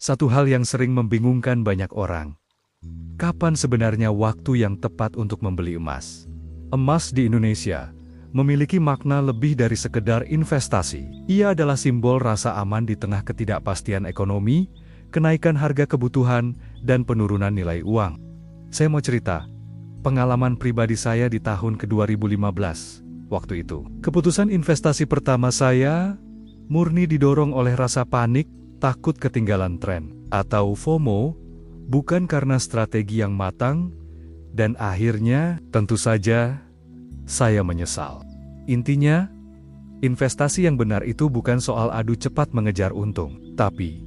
Satu hal yang sering membingungkan banyak orang. Kapan sebenarnya waktu yang tepat untuk membeli emas? Emas di Indonesia memiliki makna lebih dari sekedar investasi. Ia adalah simbol rasa aman di tengah ketidakpastian ekonomi, kenaikan harga kebutuhan, dan penurunan nilai uang. Saya mau cerita pengalaman pribadi saya di tahun ke-2015. Waktu itu, keputusan investasi pertama saya murni didorong oleh rasa panik, takut ketinggalan tren, atau FOMO, bukan karena strategi yang matang, dan akhirnya, tentu saja, saya menyesal. Intinya, investasi yang benar itu bukan soal adu cepat mengejar untung, tapi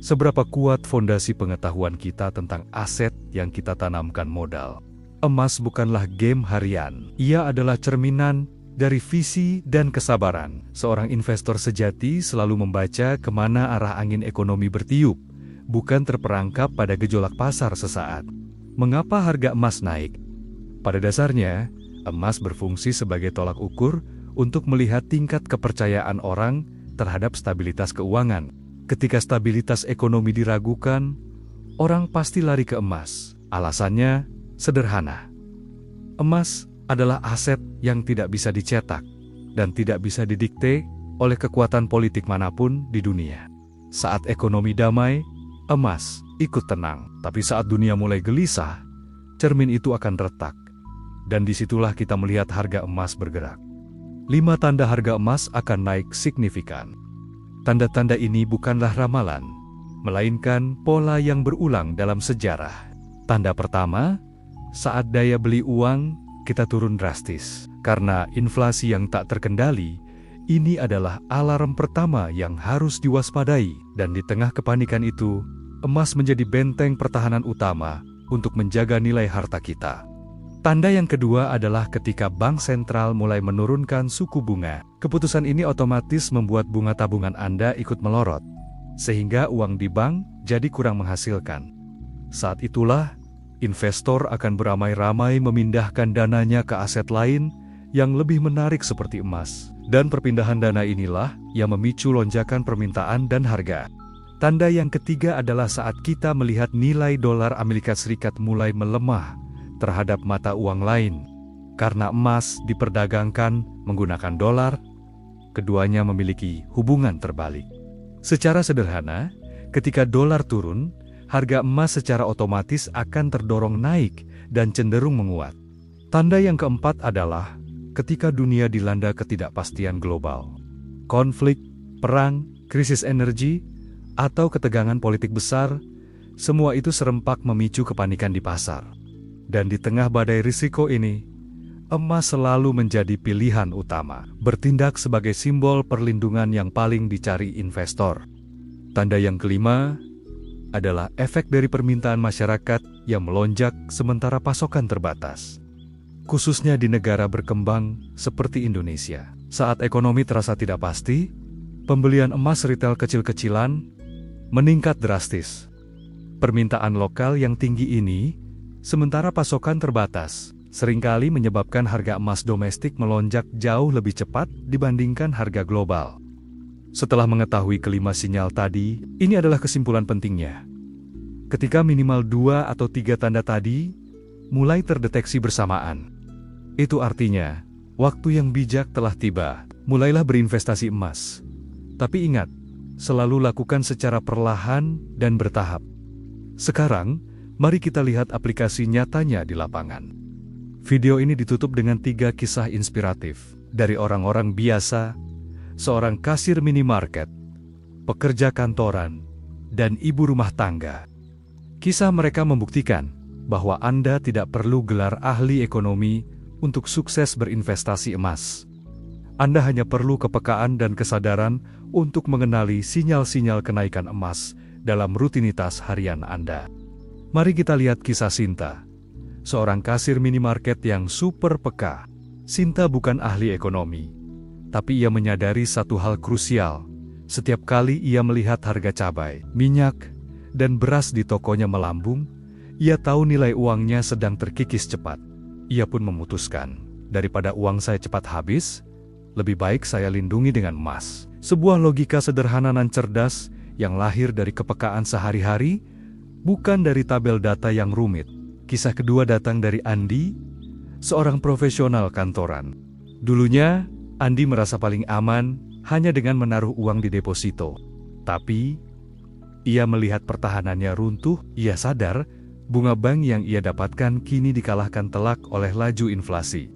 seberapa kuat fondasi pengetahuan kita tentang aset yang kita tanamkan modal. Emas bukanlah game harian, ia adalah cerminan dari visi dan kesabaran. Seorang investor sejati selalu membaca kemana arah angin ekonomi bertiup, bukan terperangkap pada gejolak pasar sesaat. Mengapa harga emas naik? Pada dasarnya, emas berfungsi sebagai tolak ukur untuk melihat tingkat kepercayaan orang terhadap stabilitas keuangan. Ketika stabilitas ekonomi diragukan, orang pasti lari ke emas. Alasannya sederhana. Emas adalah aset yang tidak bisa dicetak dan tidak bisa didikte oleh kekuatan politik manapun di dunia. Saat ekonomi damai, emas ikut tenang. Tapi saat dunia mulai gelisah, cermin itu akan retak. Dan disitulah kita melihat harga emas bergerak. 5 tanda harga emas akan naik signifikan. Tanda-tanda ini bukanlah ramalan, melainkan pola yang berulang dalam sejarah. Tanda pertama, saat daya beli uang kita turun drastis. Karena inflasi yang tak terkendali, ini adalah alarm pertama yang harus diwaspadai. Dan di tengah kepanikan itu, emas menjadi benteng pertahanan utama untuk menjaga nilai harta kita. Tanda yang kedua adalah ketika bank sentral mulai menurunkan suku bunga. Keputusan ini otomatis membuat bunga tabungan Anda ikut melorot, sehingga uang di bank jadi kurang menghasilkan. Saat itulah, investor akan beramai-ramai memindahkan dananya ke aset lain yang lebih menarik seperti emas. Dan perpindahan dana inilah yang memicu lonjakan permintaan dan harga. Tanda yang ketiga adalah saat kita melihat nilai dolar Amerika Serikat mulai melemah terhadap mata uang lain. Karena emas diperdagangkan menggunakan dolar, keduanya memiliki hubungan terbalik. Secara sederhana, ketika dolar turun, harga emas secara otomatis akan terdorong naik dan cenderung menguat. Tanda yang keempat adalah ketika dunia dilanda ketidakpastian global. Konflik, perang, krisis energi, atau ketegangan politik besar, semua itu serempak memicu kepanikan di pasar. Dan di tengah badai risiko ini, emas selalu menjadi pilihan utama, bertindak sebagai simbol perlindungan yang paling dicari investor. Tanda yang kelima adalah efek dari permintaan masyarakat yang melonjak sementara pasokan terbatas. Khususnya di negara berkembang seperti Indonesia. Saat ekonomi terasa tidak pasti, pembelian emas retail kecil-kecilan meningkat drastis. Permintaan lokal yang tinggi ini, sementara pasokan terbatas, seringkali menyebabkan harga emas domestik melonjak jauh lebih cepat dibandingkan harga global. Setelah mengetahui kelima sinyal tadi, ini adalah kesimpulan pentingnya. Ketika minimal 2 atau 3 tanda tadi mulai terdeteksi bersamaan, itu artinya waktu yang bijak telah tiba. Mulailah berinvestasi emas. Tapi ingat, selalu lakukan secara perlahan dan bertahap. Sekarang, mari kita lihat aplikasi nyatanya di lapangan. Video ini ditutup dengan 3 kisah inspiratif dari orang-orang biasa, seorang kasir minimarket, pekerja kantoran, dan ibu rumah tangga. Kisah mereka membuktikan bahwa Anda tidak perlu gelar ahli ekonomi untuk sukses berinvestasi emas. Anda hanya perlu kepekaan dan kesadaran untuk mengenali sinyal-sinyal kenaikan emas dalam rutinitas harian Anda. Mari kita lihat kisah Sinta, seorang kasir minimarket yang super peka. Sinta bukan ahli ekonomi, tapi ia menyadari satu hal krusial. Setiap kali ia melihat harga cabai, minyak, dan beras di tokonya melambung, ia tahu nilai uangnya sedang terkikis cepat. Ia pun memutuskan, daripada uang saya cepat habis, lebih baik saya lindungi dengan emas. Sebuah logika sederhana dan cerdas yang lahir dari kepekaan sehari-hari, bukan dari tabel data yang rumit. Kisah kedua datang dari Andi, seorang profesional kantoran. Dulunya, Andi merasa paling aman hanya dengan menaruh uang di deposito. Tapi, ia melihat pertahanannya runtuh, ia sadar bunga bank yang ia dapatkan kini dikalahkan telak oleh laju inflasi.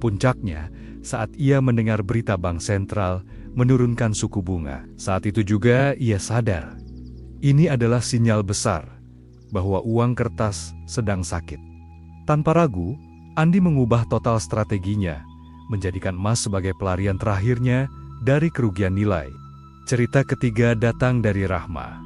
Puncaknya, saat ia mendengar berita Bank Sentral menurunkan suku bunga. Saat itu juga ia sadar, ini adalah sinyal besar bahwa uang kertas sedang sakit. Tanpa ragu, Andi mengubah total strateginya, menjadikan emas sebagai pelarian terakhirnya dari kerugian nilai. Cerita ketiga datang dari Rahma,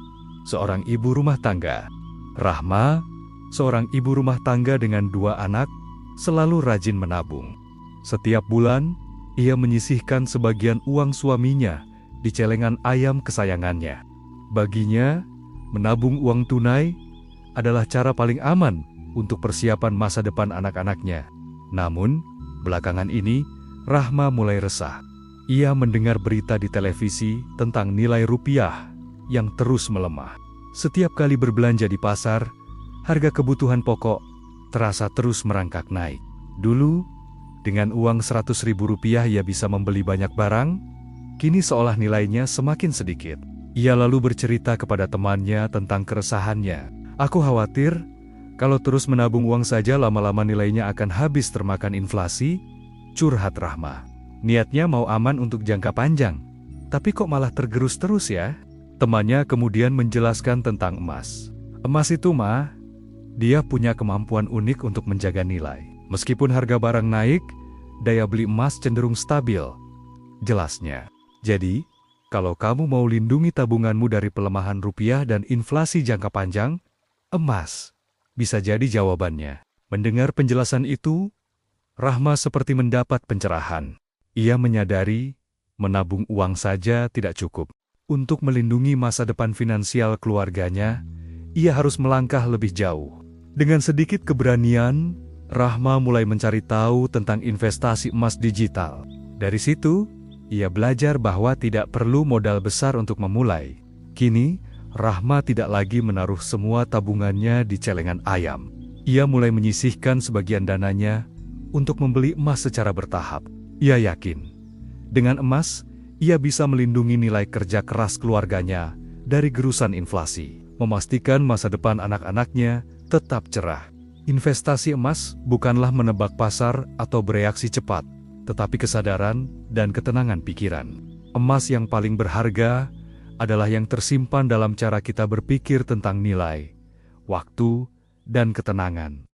seorang ibu rumah tangga. Rahma, seorang ibu rumah tangga dengan 2 anak, selalu rajin menabung. Setiap bulan, ia menyisihkan sebagian uang suaminya di celengan ayam kesayangannya. Baginya, menabung uang tunai adalah cara paling aman untuk persiapan masa depan anak-anaknya. Namun, belakangan ini, Rahma mulai resah. Ia mendengar berita di televisi tentang nilai rupiah yang terus melemah. Setiap kali berbelanja di pasar, harga kebutuhan pokok terasa terus merangkak naik. Dulu, dengan uang Rp100.000 ia bisa membeli banyak barang, kini seolah nilainya semakin sedikit. Ia lalu bercerita kepada temannya tentang keresahannya. Aku khawatir, kalau terus menabung uang saja lama-lama nilainya akan habis termakan inflasi, curhat Rahma. Niatnya mau aman untuk jangka panjang, tapi kok malah tergerus terus ya? Temannya kemudian menjelaskan tentang emas. Emas itu mah, dia punya kemampuan unik untuk menjaga nilai. Meskipun harga barang naik, daya beli emas cenderung stabil, jelasnya. Jadi, kalau kamu mau lindungi tabunganmu dari pelemahan rupiah dan inflasi jangka panjang, emas bisa jadi jawabannya. Mendengar penjelasan itu, Rahma seperti mendapat pencerahan. Ia menyadari, menabung uang saja tidak cukup. Untuk melindungi masa depan finansial keluarganya, ia harus melangkah lebih jauh. Dengan sedikit keberanian, Rahma mulai mencari tahu tentang investasi emas digital. Dari situ, ia belajar bahwa tidak perlu modal besar untuk memulai. Kini, Rahma tidak lagi menaruh semua tabungannya di celengan ayam. Ia mulai menyisihkan sebagian dananya untuk membeli emas secara bertahap. Ia yakin, dengan emas, ia bisa melindungi nilai kerja keras keluarganya dari gerusan inflasi, memastikan masa depan anak-anaknya tetap cerah. Investasi emas bukanlah menebak pasar atau bereaksi cepat, tetapi kesadaran dan ketenangan pikiran. Emas yang paling berharga adalah yang tersimpan dalam cara kita berpikir tentang nilai, waktu, dan ketenangan.